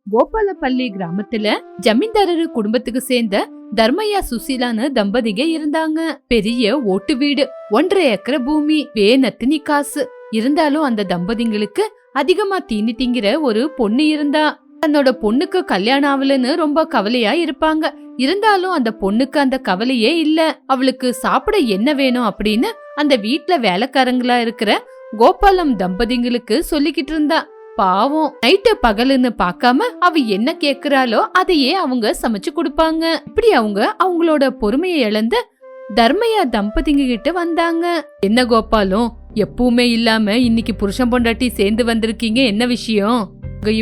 கோபாலப்பள்ளி கிராமத்துல ஜமீன்தாரரு குடும்பத்துக்கு சேர்ந்த தர்மையா சுசீலான்னு தம்பதிக இருந்தாங்க. பெரிய ஓட்டு வீடு, 1.5 ஏக்கர் பூமி, நத்தினி காசு. இருந்தாலும் அந்த தம்பதிங்களுக்கு அதிகமா தீனி திங்கிற ஒரு பொண்ணு இருந்தா. தன்னோட பொண்ணுக்கு கல்யாணம் ஆகலன்னு ரொம்ப கவலையா இருப்பாங்க. இருந்தாலும் அந்த பொண்ணுக்கு அந்த கவலையே இல்ல. அவளுக்கு சாப்பிட என்ன வேணும் அப்படின்னு அந்த வீட்ல வேலைக்காரங்களா இருக்கிற கோபாலம் தம்பதிங்களுக்கு சொல்லிக்கிட்டு இருந்தா. பாவம், நைட்டு பகலுன்னு பாக்காம அவ என்ன கேக்குறாளோ அதையே அவங்க சமைச்சு கொடுப்பாங்க. இப்படி அவங்க அவங்களோட பொறுமையை இழந்து தர்மையா தம்பதிங்க கிட்ட வந்தாங்க. என்ன கோபாலம், எப்பவுமே இல்லாம இன்னைக்கு புருஷன் பொண்டாட்டி சேர்ந்து வந்திருக்கீங்க, என்ன விஷயம்?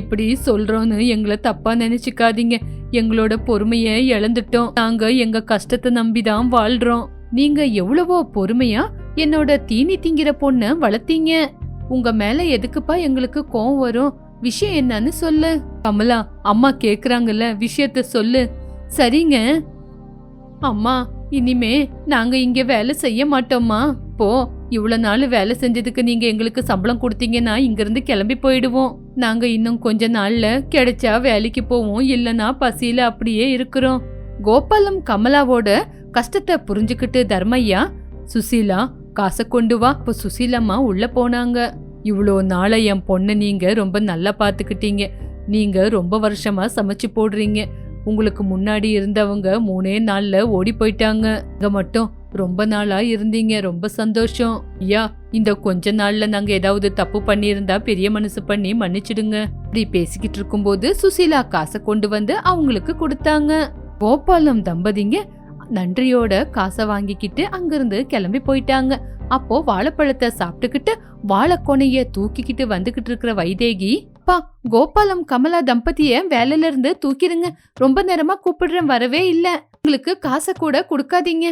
இப்படி சொல்றோன்னு எங்களை தப்பா நினைச்சுக்காதீங்க. எங்களோட பொறுமைய இழந்துட்டோம். நாங்க எங்க கஷ்டத்தை நம்பிதான் வாழ்றோம். நீங்க எவ்வளவோ பொறுமையா என்னோட தீனி திங்கிற பொண்ண வளர்த்தீங்க. உங்க மேல எதுக்குப்பா எங்களுக்கு கோவம் வரும்? விஷயம் என்னன்னு சொல்லு. கமலா, அம்மா கேக்குறாங்கல்ல, விஷயத்த சொல்லு. சரிங்க அம்மா, இனிமே நாங்க இங்க வேலை செய்ய மாட்டோம்மா. போ, இவ்வளவு நாள் வேலை செஞ்சதுக்கு நீங்க எங்களுக்கு சம்பளம் கொடுத்தீங்கன்னா இங்க இருந்து கிளம்பி போயிடுவோம். நாங்க இன்னும் கொஞ்ச நாள்ல கிடைச்சா வேலைக்கு போவோம், இல்லனா பசியில அப்படியே இருக்கிறோம். கோபாலம் கமலாவோட கஷ்டத்தை புரிஞ்சுக்கிட்டு தர்மையா, சுசீலா காசை கொண்டு வா. இப்ப சுசீலம்மா உள்ள போனாங்க. இவ்வளோ நாளை என் பொண்ணு நீங்க ரொம்ப நல்லா பாத்துக்கிட்டீங்க. நீங்க ரொம்ப வருஷமா சமைச்சு போடுறீங்க. உங்களுக்கு முன்னாடி இருந்தவங்க 3 நாள்ல ஓடி போயிட்டாங்க. இங்க மட்டும் ரொம்ப நாளா இருந்தீங்க. ரொம்ப சந்தோஷம். ஐயா, இந்த கொஞ்ச நாள்ல நாங்க ஏதாவது தப்பு பண்ணியிருந்தா பெரிய மனசு பண்ணி மன்னிச்சிடுங்க. இப்படி பேசிக்கிட்டு இருக்கும்போது சுசீலா காசை கொண்டு வந்து அவங்களுக்கு கொடுத்தாங்க. கோபாலம் தம்பதிங்க நன்றியோட காசை வாங்கிக்கிட்டு அங்கிருந்து கிளம்பி போயிட்டாங்க. அப்போ வாழைப்பழத்தை சாப்பிட்டுக்கிட்டு வாழைக்கொனைய தூக்கிக்கிட்டு வந்துகிட்டு இருக்கிற வைதேகி, பா, கோபாலம் கமலா தம்பதிய வேலையில இருந்து தூக்கிடுங்க. ரொம்ப நேரமா கூப்பிடுறேன், வரவே இல்ல. உங்களுக்கு காசை கூட கொடுக்காதீங்க.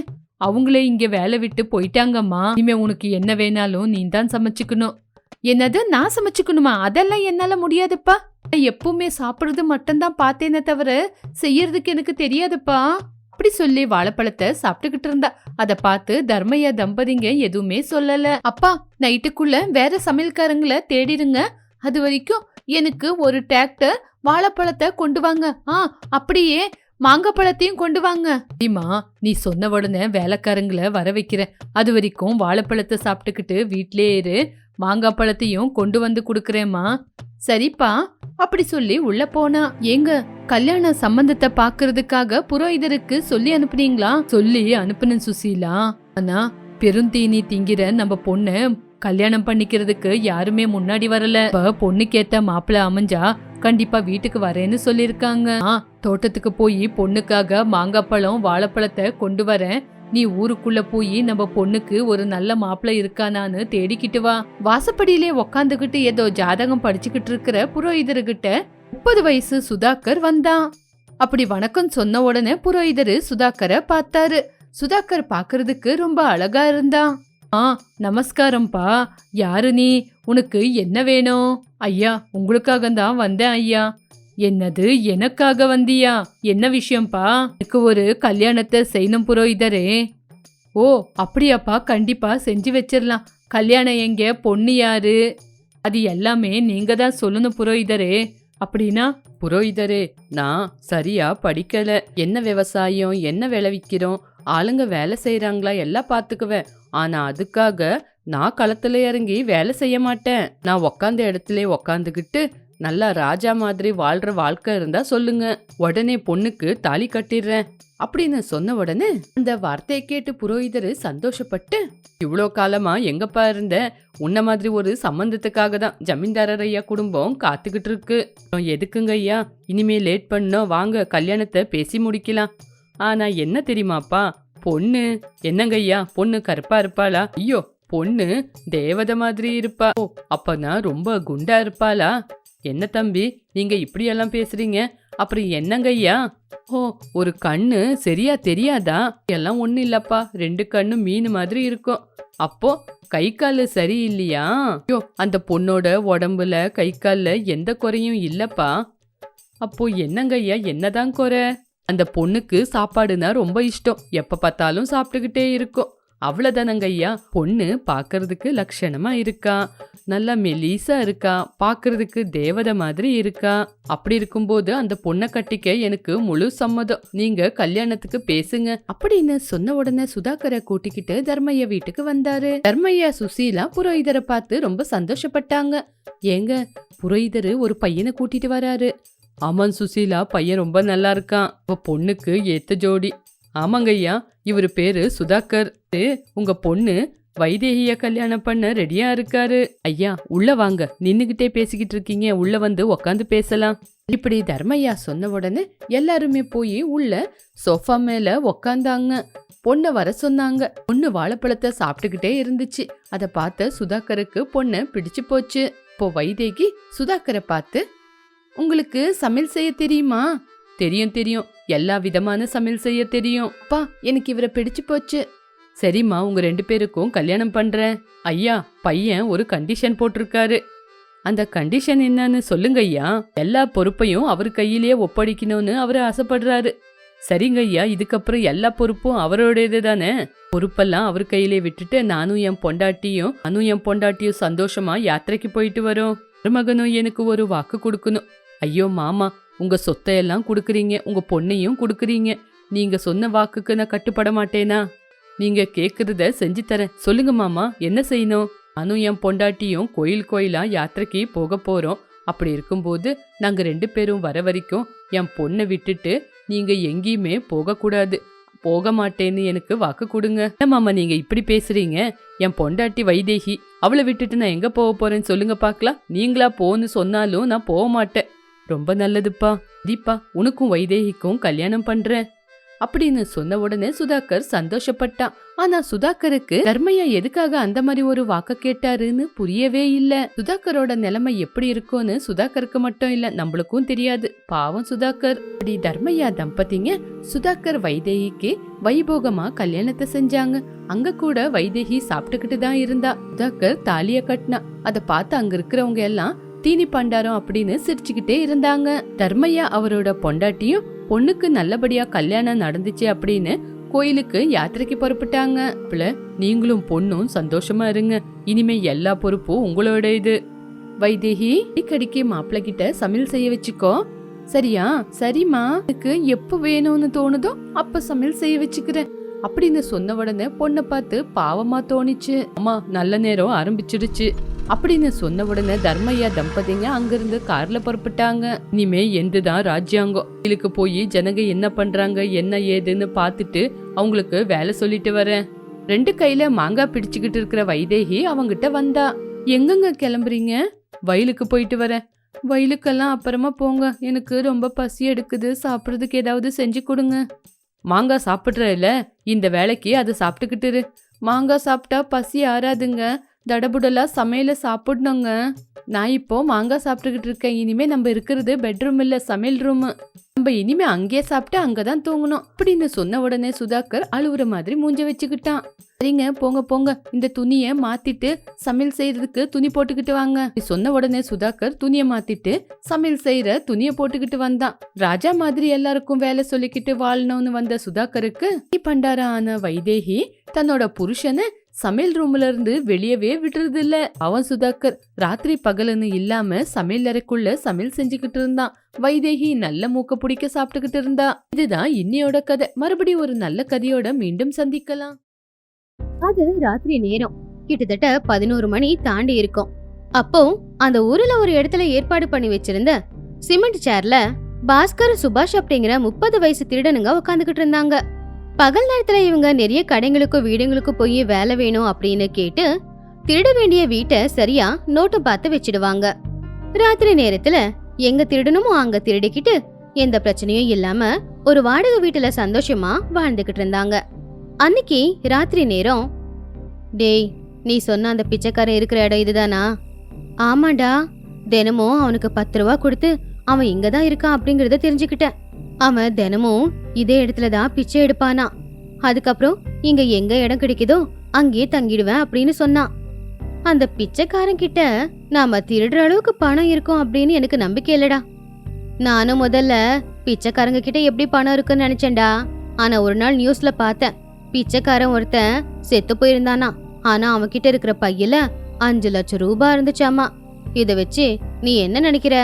அவங்களே இங்க வேலை விட்டு போயிட்டாங்கம்மா. இனிமே உனக்கு என்ன வேணாலும் நீ தான் சமைச்சுக்கணும். என்னது, நான் சமைச்சுக்கணுமா? அதெல்லாம் என்னால முடியாதுப்பா. எப்பவுமே சாப்பிடுறது மட்டும்தான் பார்த்தேனே தவிர செய்யறதுக்கு எனக்கு தெரியாதுப்பா. அப்படி சொல்லி வாழைப்பழத்தை சாப்பிட்டுக்கிட்டு இருந்தா. அத பார்த்து தர்மையா தம்பதிங்க எதுவுமே சொல்லல. அப்பா, நைட்டுக்குள்ள வேற சமையல்காரங்களை தேடிடுங்க. அது வரைக்கும் எனக்கு ஒரு டிராக்டர் வாழைப்பழத்தை கொண்டு வாங்க. அப்படியே மாங்காய் பழத்தையும் கொண்டு வாங்க. அம்மா, நீ சொன்ன உடனே வேலைக்காரங்களை வர வைக்கிறேன். அது வரைக்கும் வாழைப்பழத்தை சாப்பிட்டுக்கிட்டு வீட்லயே இரு. மாங்காய் பழத்தையும் கொண்டு வந்து குடுக்கறேம்மா. சரிப்பா. அப்படி சொல்லி உள்ள போனா. ஏங்க, கல்யாண சம்பந்தத்தை பாக்குறதுக்காக புரோகிதருக்கு சொல்லி அனுப்புனீங்களா? சொல்லி அனுப்புனேன் சுசீலா. ஆனா பெருந்தீனி திங்கிற நம்ம பொண்ணு கல்யாணம் பண்ணிக்கிறதுக்கு யாருமே முன்னாடி வரல. பொண்ணுக்கேத்த மாப்பிள்ள அமைஞ்சா கண்டிப்பா வீட்டுக்கு வரேன்னு சொல்லிருக்காங்க. தோட்டத்துக்கு போய் பொண்ணுக்காக மாங்காய் பழம் வாழைப்பழத்தை கொண்டு வரேன். நீ ஊருக்குள்ள போய் நம்ம பொண்ணுக்கு ஒரு நல்ல மாப்பிள்ள இருக்கானான்னு தேடிக்கிட்டு வா. வாசப்படியிலே உக்காந்துகிட்டு ஏதோ ஜாதகம் படிச்சுக்கிட்டு இருக்கிற புரோகிதர்கிட்ட 30 வயசு சுதாகர் வந்தான். அப்படி வணக்கம் சொன்ன உடனே புரோகிதரு சுதாகரை பார்த்தாரு. சுதாகர் பாக்குறதுக்கு ரொம்ப அழகா இருந்தான். நமஸ்காரம்பா. யாரு நீ? உனக்கு என்ன வேணும்? ஐயா, உங்களுக்காக தான் வந்தேன் ஐயா. என்னது, எனக்காக வந்தியா? என்ன விஷயம்பா? எனக்கு ஒரு கல்யாணத்தை செய்யணும் புரோகிதரே. ஓ, அப்படியாப்பா, கண்டிப்பா செஞ்சு வச்சிடலாம். கல்யாணம் எங்க, பொண்ணு யாரு, அது எல்லாமே நீங்க தான் சொல்லணும் புரோகிதரே. அப்படின்னா? புரோகிதரே, நான் சரியா படிக்கல. என்ன விவசாயம், என்ன விளைவிக்கிறோம், ஆளுங்க வேலை செய்யறாங்களா எல்லாம் பாத்துக்குவேன். ஆனா அதுக்காக நான் களத்துல இறங்கி வேலை செய்ய மாட்டேன். நான் உக்காந்த இடத்துல உக்காந்துக்கிட்டு நல்லா ராஜா மாதிரி வாழ்ற வாழ்க்கை இருந்தா சொல்லுங்க, உடனே பொண்ணுக்கு தாலி கட்டிடுறேன் அப்படின்னு சொன்ன உடனே அந்த வார்த்தையை கேட்டு புரோகிதரு சந்தோஷப்பட்டு, இவ்வளோ காலமா எங்கப்பா இருந்த? உன்ன மாதிரி ஒரு சம்பந்தத்துக்காக தான் ஜமீன்தாரர் ஐயா குடும்பம் காத்துக்கிட்டு இருக்கு. எதுக்குங்க ஐயா, இனிமே லேட் பண்ணோம், வாங்க கல்யாணத்தை பேசி முடிக்கலாம். ஆனா என்ன தெரியுமாப்பா, பொண்ணு என்னங்க ஐயா, பொண்ணு கருப்பா இருப்பாளா? ஐயோ, பொண்ணு தேவதை மாதிரி இருப்பா. ஓ, அப்பனா ரொம்ப குண்டா இருப்பாளா? என்ன தம்பி, நீங்க இப்படியெல்லாம் பேசுறீங்க? அப்புறம் என்னங்க ஐயா? ஓ, ஒரு கண்ணு சரியா தெரியாதா? எல்லாம் ஒண்ணு இல்லப்பா, 2 கண்ணு மீன் மாதிரி இருக்கும். அப்போ கை காலு சரி இல்லையா? ஐயோ, அந்த பொண்ணோட உடம்புல கை கால்ல எந்த குறையும் இல்லப்பா. அப்போ என்னங்க ஐயா, என்னதான் குறை? அந்த பொண்ணுக்கு சாப்பாடுனா ரொம்ப இஷ்டம். எப்ப பார்த்தாலும் சாப்பிட்டுக்கிட்டே இருக்கும். அவ்வளவுதானங்க ஐயா. பொண்ணு பாக்குறதுக்கு லட்சணமா இருக்கா, நல்லா மெலிசா இருக்கா, பாக்குறதுக்கு தேவதை மாதிரி இருக்கா. அப்படி இருக்கும்போது அந்த பொண்ணை கட்டிக்க எனக்கு முழு சம்மதம். நீங்க கல்யாணத்துக்கு பேசுங்க அப்படின்னு சொன்ன உடனே சுதாகரை கூட்டிக்கிட்டு தர்மையா வீட்டுக்கு வந்தாரு. தர்மையா சுசீலா புரோகிதரை பார்த்து ரொம்ப சந்தோஷப்பட்டாங்க. ஏங்க, புரோகிதரு ஒரு பையனை கூட்டிட்டு வராரு. ஆமாம் சுசீலா, பையன் ரொம்ப நல்லா இருக்கான். பொண்ணுக்கு ஏத்த ஜோடி. ஆமாங்க ஐயா, இவரு பேரு சுதாகர். உங்க பொண்ணு வைதேகிய கல்யாணம் பண்ண ரெடியா இருக்காரு. ஐயா உள்ள வாங்க, நின்னுகிட்டே பேசிக்கிட்டு இருக்கீங்க, உள்ள வந்து உக்காந்து பேசலாம். இப்படி தர்மையா சொன்ன உடனே எல்லாருமே போய் உள்ள சோஃபா மேல உக்காந்தாங்க. பொண்ணை வர சொன்னாங்க. பொண்ணு வாழைப்பழத்தை சாப்பிட்டுக்கிட்டே இருந்துச்சு. அதை பார்த்த சுதாகருக்கு பொண்ணை பிடிச்சு போச்சு. இப்போ வைதேகி சுதாகரை பார்த்து, உங்களுக்கு சமையல் செய்ய தெரியுமா? தெரியும் தெரியும், எல்லா விதமான சமையல் செய்ய தெரியும். அப்பா, எனக்கு இவரை பிடிச்சு போச்சு. சரிம்மா, உங்க 2 பேருக்கும் கல்யாணம் பண்றேன். ஐயா, பையன் ஒரு கண்டிஷன் போட்டிருக்காரு. அந்த கண்டிஷன் என்னன்னு சொல்லுங்க ஐயா. எல்லா பொறுப்பையும் அவர் கையிலேயே ஒப்படைக்கணும்னு அவரு ஆசைப்படுறாரு. சரிங்க ஐயா, இதுக்கப்புறம் எல்லா பொறுப்பும் அவரோடது தானே. பொறுப்பெல்லாம் அவர் கையிலே விட்டுட்டு நானும் என் பொண்டாட்டியும் சந்தோஷமா யாத்திரைக்கு போயிட்டு வரோம். மருமகனும் எனக்கு ஒரு வாக்கு கொடுக்கணும். ஐயோ மாமா, உங்க சொத்தையெல்லாம் கொடுக்குறீங்க, உங்க பொண்ணையும் கொடுக்குறீங்க. நீங்க சொன்ன வாக்குக்கு நான் கட்டுப்பட மாட்டேனா? நீங்க கேக்குறத செஞ்சு தரேன். சொல்லுங்க மாமா, என்ன செய்யணும்? நானும் என் பொண்டாட்டியும் கோயிலா யாத்திரைக்கு போக போறோம். அப்படி இருக்கும்போது நாங்க 2 பேரும் வர வரைக்கும் என் பொண்ணை விட்டுட்டு நீங்க எங்கேயுமே போகக்கூடாது. போக மாட்டேன்னு எனக்கு வாக்கு கொடுங்க. என்ன மாமா நீங்க இப்படி பேசுறீங்க? என் பொண்டாட்டி வைதேகி, அவளை விட்டுட்டு நான் எங்க போக போறேன்னு சொல்லுங்க பாக்கலாம். நீங்களா போன்னு சொன்னாலும் நான் போக மாட்டேன். ரொம்ப நல்லதுப்பா. தீபா, உனக்கும் வைதேகிக்கும் கல்யாணம் பண்றேன் அப்படின்னு சொன்ன உடனே சுதாகர் சந்தோஷப்பட்டான். ஆனா சுதாகருக்கு தர்மையா எதுக்காக அந்த மாதிரி ஒரு வாக்க கேட்டாருன்னு புரியவே இல்ல. சுதாகரோட நிலைமை எப்படி இருக்கும்னு சுதாகருக்கு மட்டும் இல்ல, நம்மளுக்கும் தெரியாது. பாவம் சுதாகர். அப்படி தர்மையா தம்பதிங்க சுதாகர் வைதேகிக்கு வைபோகமா கல்யாணத்தை செஞ்சாங்க. அங்க கூட வைதேகி சாப்பிட்டுக்கிட்டு தான் இருந்தா. சுதாகர் தாலிய கட்டினா. அதை பார்த்து அங்க இருக்கிறவங்க எல்லாம் தீனி பண்டாரம் அப்படின்னு சிரிச்சுக்கிட்டே இருந்தாங்க. தர்மையா அவரோட பொண்டாட்டியும் பொண்ணுக்கு நல்லபடியா கல்யாணம் நடந்துச்சு அப்படின்னு கோயிலுக்கு யாத்திரைக்கு புறப்பட்டாங்க. நீங்களும் பொண்ணும் சந்தோஷமா இருங்க. இனிமே எல்லா பொறுப்பும் உங்களோட இது. வைதேகி, அடிக்கடிக்கு மாப்பிள்ள கிட்ட சமையல் செய்ய வச்சுக்கோ. சரியா? சரிம்மா, எனக்கு எப்ப வேணும்னு தோணுதோ அப்ப சமையல் செய்ய வச்சுக்கிறேன் அப்படின்னு சொன்ன உடனே பொண்ணை பார்த்து பாவமா தோணிச்சு. அம்மா, நல்ல நேரம் ஆரம்பிச்சிருச்சு அப்படின்னு சொன்ன உடனே தர்மையா தம்பதிங்க அங்கிருந்து கார்ல புறப்பட்டாங்க. இனிமே எந்துதான் ராஜ்யாங்கம். இதுக்கு போய் ஜனங்க என்ன பண்றாங்க என்ன ஏதுன்னு பாத்துட்டு அவங்களுக்கு வேலை சொல்லிட்டு வரேன். 2 கையில மாங்காய் பிடிச்சுக்கிட்டு இருக்கிற வைதேகி அவங்கிட்ட வந்தா. எங்கங்க கிளம்புறீங்க? வயலுக்கு போயிட்டு வரேன். வயலுக்கெல்லாம் அப்புறமா போங்க, எனக்கு ரொம்ப பசி எடுக்குது, சாப்பிடுறதுக்கு ஏதாவது செஞ்சு கொடுங்க. மாங்காய் சாப்பிட்றல, இந்த வேலைக்கு அதை சாப்பிட்டுக்கிட்டு. மாங்காய் சாப்பிட்டா பசி ஆறாதுங்க, தடபுடலா சமையல சாப்பிடணுங்க. நான் இப்போ மாங்காய் சாப்பிட்டுக்கிட்டு இருக்கேன். இனிமே நம்ம இருக்கிறது பெட்ரூம் இல்ல, சமையல் ரூம். நம்ம இனிமே அங்கேயே சாப்பிட்டு அங்கதான் தூங்கணும் அப்படின்னு சொன்ன உடனே சுதாகர் அழுவுற மாதிரி மூஞ்ச வச்சுக்கிட்டான். சரிங்க, போங்க போங்க, இந்த துணிய மாத்திட்டு சமையல் செய்யறதுக்கு துணி போட்டுக்கிட்டு வாங்க. சொன்ன உடனே சுதாகர் துணிய மாத்திட்டு சமையல் செய்யற துணிய போட்டுக்கிட்டு வந்தான். ராஜா மாதிரி எல்லாருக்கும் வேலை சொல்லிக்கிட்டு வாழணும்னு வந்த சுதாகருக்கு பண்டார ஆன வைதேகி தன்னோட புருஷனை சமையல் ரூம்ல இருந்து வெளியவே விடுறது இல்ல. அவன் சுதாகர் ராத்திரி பகலுன்னு இல்லாம சமையல் அறைக்குள்ள சமையல் செஞ்சுக்கிட்டு இருந்தான். வைதேகி நல்ல மூக்க பிடிக்க சாப்பிட்டுக்கிட்டு இருந்தா. இதுதான் இன்னையோட கதை. மறுபடியும் ஒரு நல்ல கதையோட மீண்டும் சந்திக்கலாம். அது ராத்திரி நேரம், கிட்டத்தட்ட 11 மணி தாண்டி இருக்கும். அப்போ அந்த ஊர்ல ஒரு இடத்துல ஏற்பாடு பண்ணி வச்சிருந்த சிமெண்ட் சேர்ல பாஸ்கர் சுபாஷ் அப்படிங்கிற 30 வயசு திருடனுங்க உட்காந்துக்கிட்டு இருந்தாங்க. பகல் நேரத்துல இவங்க நிறைய கடைங்களுக்கும் வீடுங்களுக்கும் போய் வேலை வேணும் அப்படின்னு கேட்டு திருட வேண்டிய வீட்டை சரியா நோட்டு பார்த்து வச்சிடுவாங்க. ராத்திரி நேரத்துல எங்க திருடணுமோ அங்க திருடிக்கிட்டு எந்த பிரச்சனையும் இல்லாம ஒரு வாடகை வீட்டுல சந்தோஷமா வாழ்ந்துகிட்டு இருந்தாங்க. அன்னைக்கு ராத்திரி நேரம், டேய், நீ சொன்ன அந்த பிச்சைக்காரன் இருக்கிற இடம் இதுதானா? ஆமாண்டா, தினமும் அவனுக்கு 10 ரூபா கொடுத்து அவன் இங்கதான் இருக்கான் அப்படிங்கறத தெரிஞ்சுக்கிட்டேன். அவன் தினமும் இதே இடத்துலதான் பிச்சை எடுப்பானா. அதுக்கப்புறம் இங்க எங்க இடம் கிடைக்குதோ அங்கேயே தங்கிடுவேன் அப்படின்னு சொன்னான். அந்த பிச்சைக்காரன் கிட்ட நாம திருடுற அளவுக்கு பணம் இருக்கும் அப்படின்னு எனக்கு நம்பிக்கை இல்லடா. நானும் முதல்ல பிச்சைக்காரங்க கிட்ட எப்படி பணம் இருக்குன்னு நினைச்சேன்டா. ஆனா ஒரு நாள் நியூஸ்ல பார்த்தேன், பிச்சைக்காரன் ஒருத்தன் செத்து போயிருந்தானா. ஆனா அவன்கிட்ட இருக்கிற பையில 5 லட்சம் ரூபாய் இருந்துச்சாமா. இத வச்சு நீ என்ன நினைக்கிற?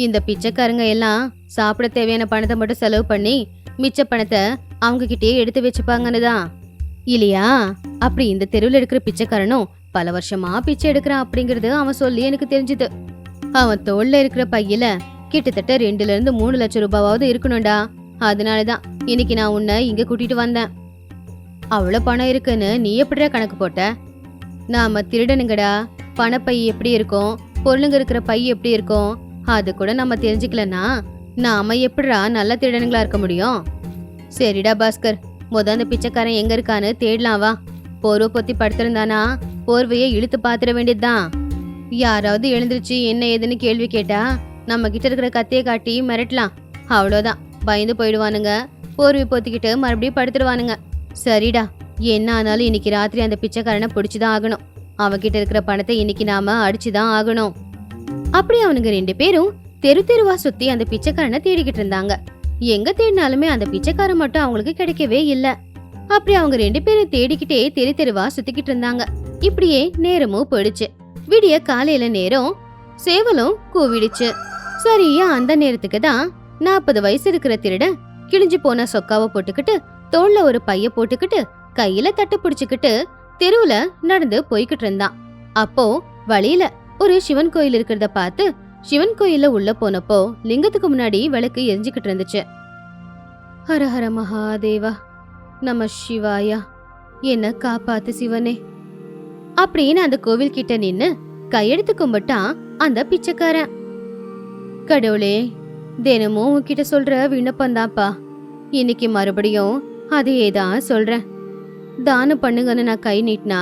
இந்த பிச்சைக்காரங்க எல்லாம் சாப்பிட தேவையான பணத்தை மட்டும் செலவு பண்ணி மிச்ச பணத்தை அவங்க கிட்டயே எடுத்து வச்சுப்பாங்கன்னு தான் இல்லையா? அப்படி இந்த தெருவில் இருக்கிற பிச்சைக்காரனும் பல வருஷமா பிச்சை எடுக்கிறான் அப்படிங்கறது அவன் சொல்லி எனக்கு தெரிஞ்சுது. அவன் தோல்ல இருக்கிற பையில கிட்டத்தட்ட 2 ல 3 லட்சம் ரூபாவது இருக்கணும்டா. அதனாலதான் இன்னைக்கு நான் உன்னை இங்க கூட்டிட்டு வந்தேன். அவ்வளவு பணம் இருக்குன்னு நீ எப்படிடா கணக்கு போட்ட? நாம திருடனுங்கடா. பணப்பை எப்படி இருக்கும், பொருளுங்க இருக்கிற பை எப்படி இருக்கும், அது கூட நம்ம தெரிஞ்சுக்கலன்னா நாம எப்படிடா நல்ல திருடனுங்களா இருக்க முடியும்? சரிடா பாஸ்கர், அந்த பிச்சைக்காரன் எங்க இருக்கான்னு தேடலாம் வா. போர்வை பொத்தி படுத்திருந்தானா போர்வையை இழுத்து பாத்திர வேண்டியதுதான். யாராவது எழுந்திருச்சு என்ன ஏதுன்னு கேள்வி கேட்டா நம்ம கிட்ட இருக்கிற கத்தியை காட்டி மிரட்டலாம். அவ்வளோதான், பயந்து போயிடுவானுங்க. போர்வை பொத்திக்கிட்டு மறுபடியும் படுத்துடுவானுங்க. சரிடா, என்ன ஆனாலும் இன்னைக்கு ராத்திரி அந்த பிச்சைக்காரனை பிடிச்சுதான் ஆகணும். அவன்கிட்ட இருக்கிற பணத்தை இன்னைக்கு நாம அடிச்சுதான் ஆகணும். அப்படி அவனுங்க 2 பேரும் தெரு தெருவா சுத்தி அந்த பிச்சைக்காரனை தேடிக்கிட்டு இருந்தாங்க. எங்க தேடினாலுமே அந்த பிச்சைக்காரன் மட்டும் அவங்களுக்கு கிடைக்கவே இல்ல. அப்படி அவங்க 2 பேரும் தேடிக்கிட்டே தெரு தெருவா சுத்திக்கிட்டு இருந்தாங்க. இப்படியே நேரமும் போயிடுச்சு. விடிய காலையில நேரம் சேவலும் கூவிடுச்சு. சரியா அந்த நேரத்துக்கு தான் 40 வயசு இருக்கிற திருடன் கிழிஞ்சு போன சொக்காவை போட்டுக்கிட்டு தோல்ல ஒரு பைய போட்டுக்கிட்டு கையில தட்டு பிடிச்சுக்கிட்டு தெருவுல நடந்து போய்கிட்டு இருந்தான். அப்போ வழியில ஒரு சிவன் கோயில் இருக்கிறத பார்த்து சிவன் கோயில்ல உள்ள போனப்போ லிங்கத்துக்கு முன்னாடி விளக்கு எரிஞ்சுக்கிட்டு இருந்துச்சு. ஹரஹர மகாதேவா, நம சிவாயா, என்ன காப்பாத்து சிவனே அப்படின்னு அந்த கோவில் கிட்ட நின்னு கையெடுத்து கும்பிட்டான் அந்த பிச்சைக்காரன். கடவுளே, தினமும் உன்கிட்ட சொல்ற விண்ணப்பந்தாப்பா. இன்னைக்கு மறுபடியும் அதையேதான் சொல்றேன். தானம் பண்ணுங்கன்னு நான் கை நீட்டினா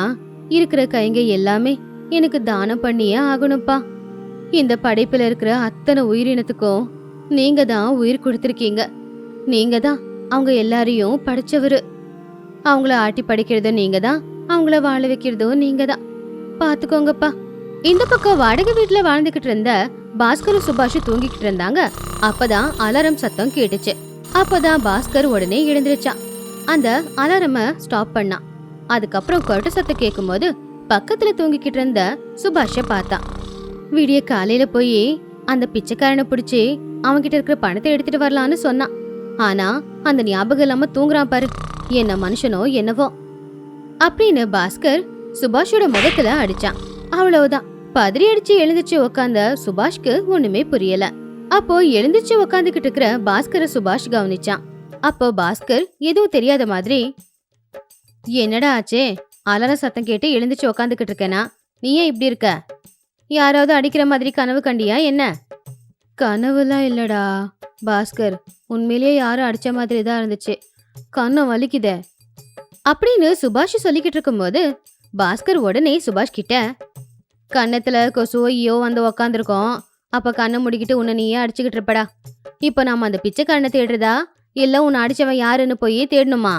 இருக்கிற கைங்க எல்லாமே எனக்கு தானம் பண்ணியே ஆகணும்ப்பா. இந்த படைப்புல இருக்கிற அத்தனை உயிரினத்துக்கும் நீங்க தான் உயிர் கொடுத்திருக்கீங்க. நீங்க தான் அவங்க எல்லாரையும் படைச்சவரு. அவங்கள ஆட்டி படைக்கிறதும் நீங்க தான், அவங்கள வாழ வைக்கிறதும் நீங்க தான். பாத்துக்கோங்கப்பா. இந்த பக்கம் வாடகை வீட்டுல வாழ்ந்துகிட்டு இருந்த பாஸ்கர் சுபாஷ் தூங்கிக்கிட்டு இருந்தாங்க. அப்பதான் அலாரம் சத்தம் கேட்டுச்சு. அப்பதான் பாஸ்கர் உடனே எழுந்திருச்சான். அந்த அலாரம ஸ்டாப் பண்ணான். அதுக்கப்புறம் கொரட்ட சத்தம் கேட்கும் போது பக்கத்துல தூங்கிக்கிட்டு இருந்த சுபாஷ பார்த்தான். விடிய காலையில போய் அந்த பிச்சைக்காரனை பிடிச்சி அவன்கிட்ட இருக்கிற பணத்தை எடுத்துட்டு வரலான்னு சொன்னான். ஆனா அந்த ஞாபகம் இல்லாம தூங்குறான் பாரு, என்ன மனுஷனோ என்னவோ அப்படின்னு பாஸ்கர் சுபாஷோட முகத்துல அடிச்சான். அவ்வளவுதான், பதறி அடிச்சு எழுந்திருச்சு உக்காந்த சுபாஷ்க்கு ஒண்ணுமே புரியல. அப்போ எழுந்திருச்சு உக்காந்துகிட்டு இருக்கிற பாஸ்கர சுபாஷ் கவனிச்சான். அப்போ பாஸ்கர் எதுவும் தெரியாத மாதிரி, என்னடா ஆச்சே, அலாரம் சத்தம் கேட்டு எழுந்திருச்சு உக்காந்துக்கிட்டு இருக்கேனா, நீ ஏன் இப்படி இருக்க? யாராவது அடிக்கிற மாதிரி கனவு கண்டியா என்ன? கனவுலாம் இல்லடா பாஸ்கர், உண்மையிலேயே யாரும் அடிச்ச மாதிரி தான் இருந்துச்சு, கண்ணம் வலிக்குதே அப்படின்னு சுபாஷ் சொல்லிக்கிட்டு இருக்கும்போது பாஸ்கர் உடனே சுபாஷ் கிட்ட, கன்னத்துல கொசுவோ ஈயோ வந்து உக்காந்துருக்கோம், அப்ப கண்ணை முடிக்கிட்டு உன்னை நீயே அடிச்சுக்கிட்டு இருப்படா. இப்ப நாம அந்த பிச்சைக்காரனை தேடுறதா இல்ல உன்னை அடிச்சவன் யாருன்னு போய் தேடணுமா?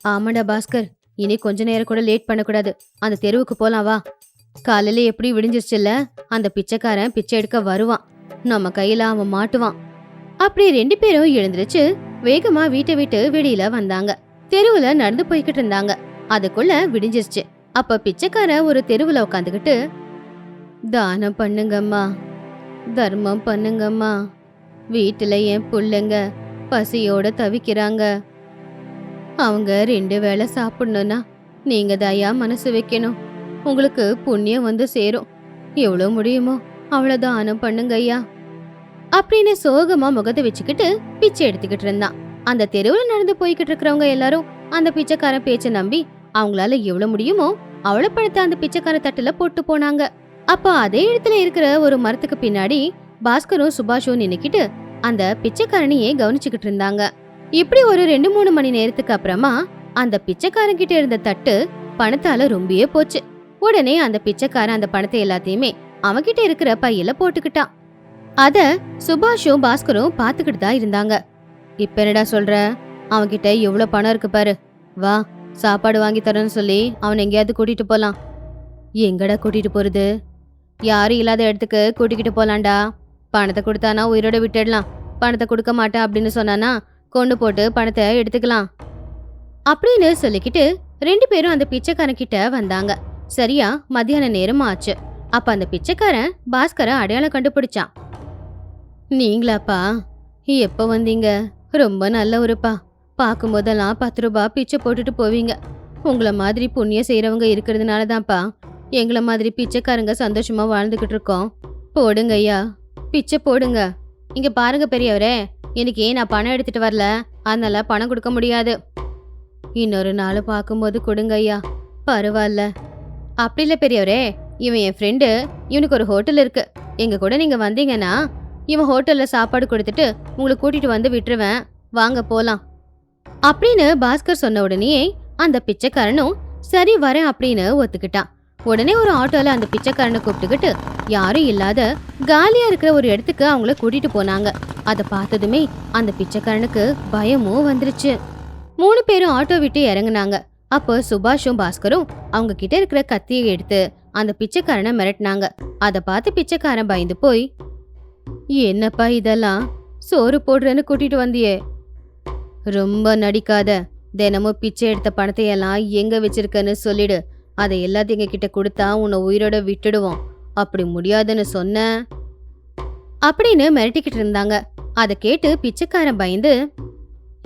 ஆமாடா பாஸ்கர், இனி கொஞ்ச நேரம் கூட லேட் பண்ணக்கூடாது. அந்த தெருவுக்கு போலாம் வா. காலையில எப்படி விடிஞ்சிருச்சுல்ல, அந்த பிச்சைக்காரன் பிச்சை எடுக்க வருவான், நம்ம கையில அவன் மாட்டுவான். அப்படி 2 பேரும் எழுந்திருச்சு வேகமா வீட்டை விட்டு வெளியில வந்தாங்க. தெருவுல நடந்து போய்கிட்டு இருந்தாங்க. அதுக்குள்ள விடிஞ்சிருச்சு. அப்ப பிச்சைக்காரன் ஒரு தெருவுல உட்காந்துக்கிட்டு, தானம் பண்ணுங்கம்மா, தர்மம் பண்ணுங்கம்மா, வீட்டுல என் புள்ளைங்க பசியோட தவிக்கிறாங்க, அவங்க 2 வேளை சாப்பிடணும்னா நீங்க தாயா மனசு வைக்கணும், உங்களுக்கு புண்ணியம் வந்து சேரும், எவ்வளவு முடியுமோ அவ்வளவு தானம் பண்ணுங்க ஐயா அப்படின்னு சோகமா முகத்தை வச்சுக்கிட்டு பிச்சை எடுத்துக்கிட்டு இருந்தான். அந்த தெருவுல நடந்து போய்கிட்டு இருக்கிறவங்க எல்லாரும் அந்த பிச்சைக்காரன் பேச்ச நம்பி அவங்களால எவ்வளவு முடியுமோ அவ்வளவு பணத்தை அந்த பிச்சைக்கார தட்டுல போட்டு போனாங்க. அப்போ அதே இடத்துல இருக்கிற ஒரு மரத்துக்கு பின்னாடி பாஸ்கரும் சுபாஷும் நின்னுக்கிட்டு அந்த பிச்சைக்காரனையே கவனிச்சுக்கிட்டு இருந்தாங்க. இப்படி ஒரு 2-3 மணி நேரத்துக்கு அப்புறமா அந்த பிச்சைக்காரன் கிட்ட இருந்த தட்டு பணத்தால ரொம்பியே போச்சு. உடனே அந்த பிச்சைக்காரன் அந்த பணத்தை எல்லாத்தையுமே அவன்கிட்ட இருக்கிற பையில போட்டுக்கிட்டான். அத சுபாஷும் பாஸ்கரும் பாத்துக்கிட்டு தான் இருந்தாங்க. இப்ப என்னடா சொல்ற, அவன்கிட்ட எவ்வளவு பணம் இருக்கு பாரு, வா சாப்பாடு வாங்கி தரேன்னு சொல்லி அவன் எங்கேயாவது கூட்டிட்டு போலாம். எங்கடா கூட்டிட்டு போறது? யாரும் இல்லாத இடத்துக்கு கூட்டிக்கிட்டு போலாம்டா. பணத்தை கொடுத்தானா உயிரோட விட்டுடலாம், பணத்தை கொடுக்க மாட்டேன் அப்படின்னு சொன்னானா கொண்டு போட்டு பணத்தை எடுத்துக்கலாம். அப்படின்னு சொல்லிக்கிட்டு 2 பேரும் அந்த பிச்சைக்காரன் கிட்ட வந்தாங்க. சரியா மத்தியான நேரம் ஆச்சு. அப்ப அந்த பிச்சைக்காரன் பாஸ்கரை அடையாளம் கண்டுபிடிச்சான். நீங்களாப்பா? எப்ப வந்தீங்க? ரொம்ப நல்லவருப்பா. பார்க்கும்போதெல்லாம் 10 ரூபாய் பிச்சை போட்டுட்டு போவீங்க. உங்களை மாதிரி புண்ணியம் செய்யறவங்க இருக்கிறதுனால தான்ப்பா எங்களை மாதிரி பிச்சைக்காரங்க சந்தோஷமா வாழ்ந்துகிட்டு இருக்கோம். போடுங்க ஐயா, பிச்சை போடுங்க. இங்க பாருங்க பெரியவரே, இன்னைக்கு நான் பணம் எடுத்துட்டு வரல, அதனால பணம் கொடுக்க முடியாது. இன்னொரு நாள் பார்க்கும்போது கொடுங்க ஐயா. பரவாயில்ல. அப்படி இல்லை பெரியவரே, இவன் என் ஃப்ரெண்டு. இவனுக்கு ஒரு ஹோட்டல் இருக்கு. எங்க கூட நீங்க வந்தீங்கன்னா இவன் ஹோட்டல்ல சாப்பாடு கொடுத்துட்டு உங்களை கூட்டிட்டு வந்து விட்டுருவேன். வாங்க போலாம் அப்படின்னு பாஸ்கர் சொன்ன உடனே அந்த பிச்சைக்காரனும் சரி வரேன் அப்படின்னு ஒத்துக்கிட்டான். உடனே ஒரு ஆட்டோல அந்த பிச்சைக்காரனை கூப்பிட்டுக்கிட்டு யாரும் இல்லாத காலியா இருக்கிற ஒரு இடத்துக்கு அவங்கள கூட்டிட்டு போனாங்க. அதை பார்த்ததுமே அந்த பிச்சைக்காரனுக்கு பயமும் வந்துருச்சு. 3 பேரும் ஆட்டோ விட்டு இறங்குனாங்க. அப்போ சுபாஷும் பாஸ்கரும் அவங்க கிட்ட இருக்கிற கத்தியை எடுத்து அந்த பிச்சைக்காரனை மிரட்டினாங்க. அதை பார்த்து பிச்சைக்காரன் பயந்து போய், என்னப்பா இதெல்லாம், சோறு போடுறேன்னு கூட்டிட்டு வந்தியே, ரொம்ப நடிக்காத. தினமும் பிச்சை எடுத்த பணத்தை எல்லாம் எங்க வச்சிருக்கன்னு சொல்லிடு. அதை எல்லாத்தையும் எங்க கிட்ட கொடுத்தா உன்னை உயிரோட விட்டுடுவோம். அப்படி முடியாதுன்னு சொன்ன அப்படின்னு மிரட்டிக்கிட்டு இருந்தாங்க. அதை கேட்டு பிச்சைக்காரன் பயந்து,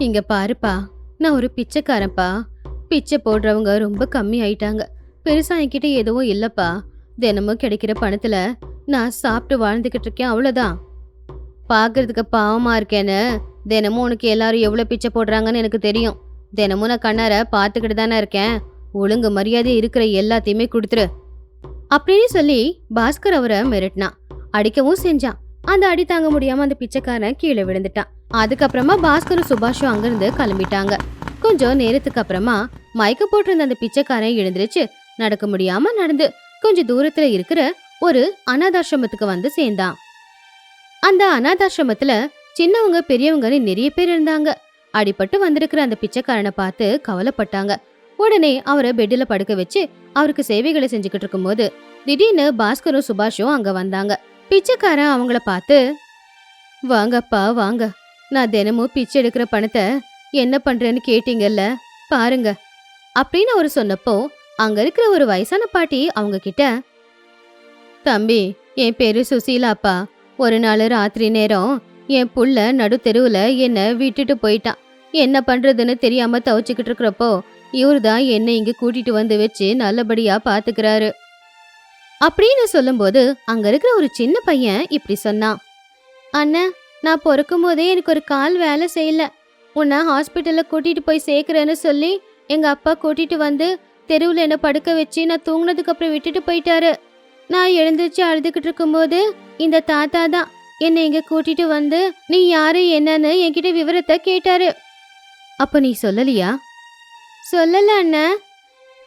இங்க பாருப்பா, நான் ஒரு பிச்சைக்காரன்ப்பா. பிச்சை போடுறவங்க ரொம்ப கம்மி ஆயிட்டாங்க. பெருசா என்கிட்ட எதுவும் இல்லப்பா. தினமும் கிடைக்கிற பணத்துல நான் சாப்பிட்டு வாழ்ந்துகிட்டு இருக்கேன், அவ்வளவுதான். பாக்குறதுக்கு பாவமா இருக்கேன்னு தினமும் உனக்கு எல்லாரும் எவ்வளவு பிச்சை போடுறாங்கன்னு எனக்கு தெரியும். தினமும் நான் கண்ணார பாத்துக்கிட்டு தானே இருக்கேன். ஒழுங்கு மரியாதை இருக்கிற எல்லாத்தையுமே கொடுத்துரு அப்படின்னு சொல்லி பாஸ்கர் அவரை மிரட்டினான். அடிக்கவும் செஞ்சான். அந்த அடி தாங்க முடியாம அந்த பிச்சைக்காரன் கீழே விழுந்துட்டான். அதுக்கப்புறமா பாஸ்கரும் சுபாஷும் அங்கிருந்து கிளம்பிட்டாங்க. கொஞ்சம் நேரத்துக்கு அப்புறமா மயக்க போட்டிருந்த அந்த பிச்சைக்காரன் எழுந்திருச்சு நடக்க முடியாம நடந்து கொஞ்சம் தூரத்துல இருக்கிற ஒரு அனாதாசிரமத்துக்கு வந்து சேர்ந்தான். அந்த அனாதாசிரமத்துல சின்னவங்க பெரியவங்கன்னு நிறைய பேர் இருந்தாங்க. அடிபட்டு வந்திருக்கிற அந்த பிச்சைக்காரனை பார்த்து கவலைப்பட்டாங்க. உடனே அவரை பெட்ல படுக்க வச்சு அவருக்கு சேவைகளை செஞ்சுக்கிட்டு இருக்கும்போது திடீர்னு பாஸ்கரும் சுபாஷும் அங்க வந்தாங்க. பிச்சைக்காரன் அவங்கள பார்த்து, வாங்கப்பா வாங்க, நான் தினமும் பிச்சை எடுக்கிற பணத்தை என்ன பண்றேன்னு கேட்டீங்கல்ல, பாருங்க அப்படின்னு அவர் சொன்னப்போ அங்க இருக்கிற ஒரு வயசான பாட்டி அவங்க கிட்ட, தம்பி, என் பேரு சுசீலாப்பா. ஒரு நாள் ராத்திரி நேரம் என் புள்ள நடு தெருவுல என்ன விட்டுட்டு போயிட்டான். என்ன பண்றதுன்னு தெரியாம தவிச்சுக்கிட்டு இருக்கிறப்போ இவருதான் என்னை இங்க கூட்டிட்டு வந்து வச்சு நல்லபடியா பாத்துக்கிறாரு அப்படின்னு சொல்லும்போது அங்க இருக்கிற ஒரு சின்ன பையன் இப்படி சொன்னான், அண்ணன், நான் பிறக்கும் போதே எனக்கு ஒரு கால் வேலை செய்யல. உன்னை ஹாஸ்பிட்டல்ல கூட்டிட்டு போய் சேர்க்கிறேன்னு சொல்லி எங்க அப்பா கூட்டிட்டு வந்து தெருவுல என்ன படுக்க வச்சு நான் தூங்கினதுக்கு அப்புறம் விட்டுட்டு போயிட்டாரு. நான் எழுந்திருச்சு அழுதுகிட்டு இருக்கும்போது இந்த தாத்தா தான் என்னை இங்க கூட்டிட்டு வந்து நீ யாரு என்னன்னு என்கிட்ட விவரத்தை கேட்டாரு. அப்ப நீ சொல்லலையா? சொல்லல அண்ணன்.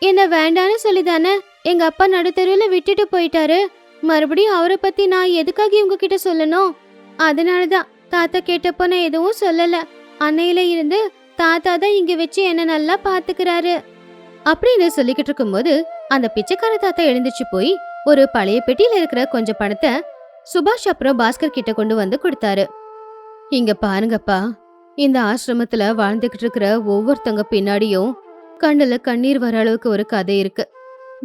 என்ன வேண்டான்னு சொல்லிதானே எங்க அப்பா நடுத்தெருவுல விட்டுட்டு போயிட்டாரு. மறுபடியும் அவரை பத்தி நான் எதுக்காக இவங்க கிட்ட சொல்லணும்? அதனாலதான் தாத்தா கேட்டப்போ நான் எதுவும் சொல்லல. அன்னையில இருந்து தாத்தா தான் இங்க வச்சு என்ன நல்லா பாத்துக்கிறாரு அப்படின்னு சொல்லிக்கிட்டு இருக்கும்போது அந்த பிச்சைக்கார தாத்தா எழுந்திருச்சு போய் ஒரு பழைய பெட்டியில இருக்கிற கொஞ்சம் பணத்தை சுபாஷ் அப்புறம் பாஸ்கர் கிட்ட கொண்டு வந்து கொடுத்தாரு. இங்க பாருங்கப்பா, இந்த ஆசிரமத்துல வாழ்ந்துகிட்டு இருக்கிற ஒவ்வொருத்தங்க பின்னாடியும் கண்ணுல கண்ணீர் வர அளவுக்கு ஒரு கதை இருக்கு.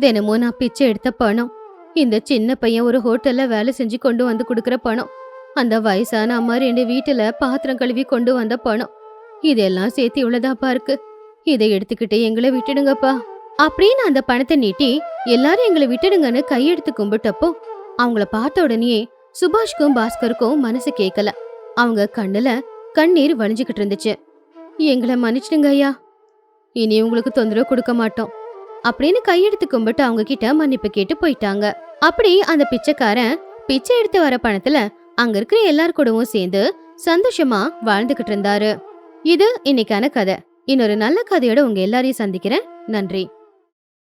தினமும் நான் பிச்சை எடுத்த பணம், இந்த சின்ன பையன் ஒரு ஹோட்டல்ல வேலை செஞ்சு கொண்டு வந்து கொடுக்கற பணம், அந்த வயசான அம்மா 2 வீட்டுல பாத்திரம் கழுவி கொண்டு வந்த பணம், இதெல்லாம் சேர்த்து இவ்வளவுதாப்பா இருக்கு. இதை எடுத்துக்கிட்டு எங்களை விட்டுடுங்கப்பா அப்படின்னு அந்த பணத்தை நீட்டி எல்லாரும் எங்களை விட்டுடுங்கன்னு கையெடுத்து கும்பிட்டப்போ அவங்கள பார்த்த உடனே சுபாஷ்க்கும் பாஸ்கருக்கும் மனசு கேட்கல. அவங்க கண்ணுல கண்ணீர் வழிஞ்சுக்கிட்டு இருந்துச்சு. எங்களை மன்னிச்சிடுங்க ஐயா, இனி உங்களுக்கு தொந்தரவு கொடுக்க மாட்டோம் அப்படின்னு கையெடுத்து கும்பிட்டு அவங்க கிட்ட மன்னிப்பு கேட்டு போயிட்டாங்க. அப்படி அந்த பிச்சைக்காரன் பிச்சை எடுத்து வர பணத்துல அங்க இருக்கிற எல்லார் கூடவும் சேர்ந்து சந்தோஷமா வாழ்ந்துகிட்டு இருந்தாரு. இது இன்னைக்கான கதை. இன்னொரு நல்ல கதையோட உங்க எல்லாரையும் சந்திக்கிறேன். நன்றி.